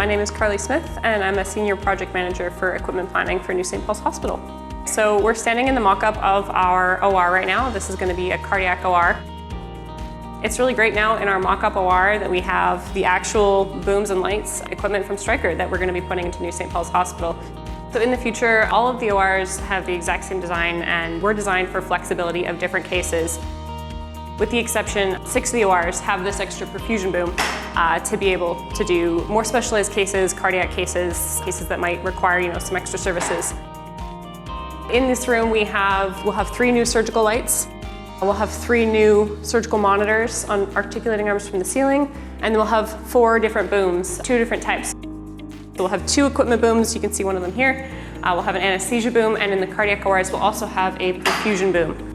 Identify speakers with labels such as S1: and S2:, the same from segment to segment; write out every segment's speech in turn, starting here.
S1: My name is Carly Smith and I'm a Senior Project Manager for Equipment Planning for New St. Paul's Hospital. So we're standing in the mock-up of our OR right now. This is going to be a cardiac OR. It's really great now in our mock-up OR that we have the actual booms and lights equipment from Stryker that we're going to be putting into New St. Paul's Hospital. So in the future, all of the ORs have the exact same design and we're designed for flexibility of different cases. With the exception, 6 of the ORs have this extra perfusion boom to be able to do more specialized cases, cardiac cases, cases that might require some extra services. In this room we'll have 3 new surgical lights. We'll have 3 new surgical monitors on articulating arms from the ceiling, and we'll have 4 different booms, 2 different types. So we'll have 2 equipment booms, you can see one of them here. We'll have an anesthesia boom, and in the cardiac ORs we'll also have a perfusion boom.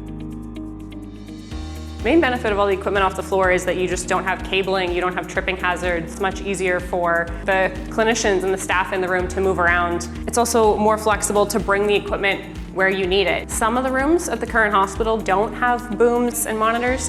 S1: The main benefit of all the equipment off the floor is that you just don't have cabling, you don't have tripping hazards. It's much easier for the clinicians and the staff in the room to move around. It's also more flexible to bring the equipment where you need it. Some of the rooms at the current hospital don't have booms and monitors.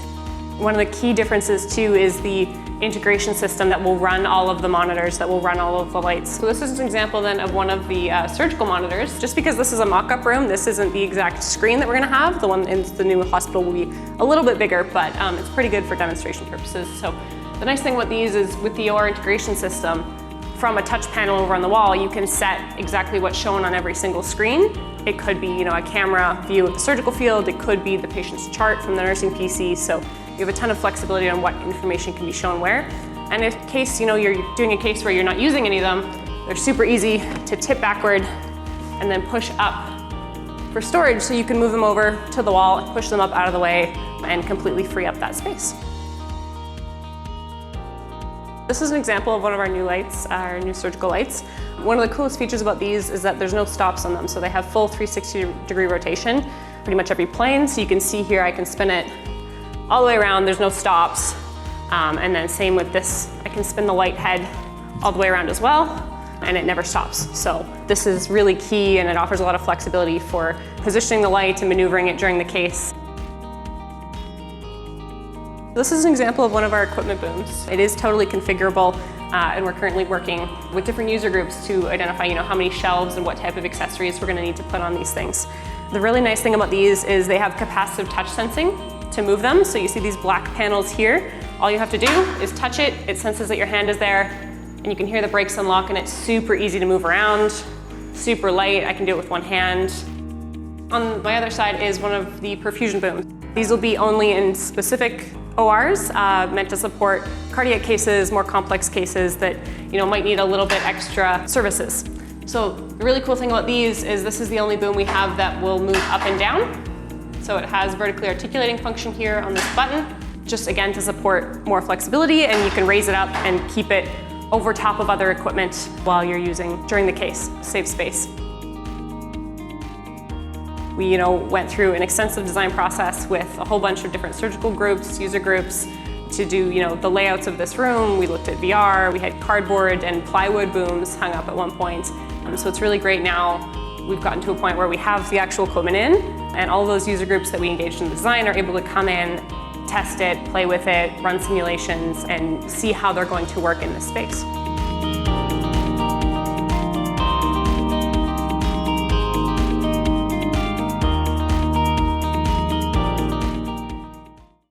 S1: One of the key differences too is the integration system that will run all of the monitors, that will run all of the lights. So this is an example then of one of the surgical monitors. Just because this is a mock-up room, this isn't the exact screen that we're gonna have. The one in the new hospital will be a little bit bigger, but it's pretty good for demonstration purposes. So the nice thing with these is with the OR integration system, from a touch panel over on the wall, you can set exactly what's shown on every single screen. It could be a camera view of the surgical field, it could be the patient's chart from the nursing PC, so you have a ton of flexibility on what information can be shown where. And in case you're doing a case where you're not using any of them, they're super easy to tip backward and then push up for storage, so you can move them over to the wall and push them up out of the way and completely free up that space. This is an example of one of our new lights, our new surgical lights. One of the coolest features about these is that there's no stops on them, so they have full 360-degree rotation, pretty much every plane. So you can see here, I can spin it all the way around, there's no stops. And then same with this, I can spin the light head all the way around as well, and it never stops. So this is really key, and it offers a lot of flexibility for positioning the light and maneuvering it during the case. This is an example of one of our equipment booms. It is totally configurable, and we're currently working with different user groups to identify how many shelves and what type of accessories we're going to need to put on these things. The really nice thing about these is they have capacitive touch sensing to move them. So you see these black panels here. All you have to do is touch it, it senses that your hand is there, and you can hear the brakes unlock, and it's super easy to move around, super light. I can do it with one hand. On my other side is one of the perfusion booms. These will be only in specific ORs, meant to support cardiac cases, more complex cases that might need a little bit extra services. So the really cool thing about these is this is the only boom we have that will move up and down. So it has vertically articulating function here on this button, just again to support more flexibility, and you can raise it up and keep it over top of other equipment while you're using during the case, save space. We went through an extensive design process with a whole bunch of different surgical groups, user groups, to do the layouts of this room. We looked at VR, we had cardboard and plywood booms hung up at one point. So it's really great now. We've gotten to a point where we have the actual equipment in, and all of those user groups that we engaged in the design are able to come in, test it, play with it, run simulations, and see how they're going to work in this space.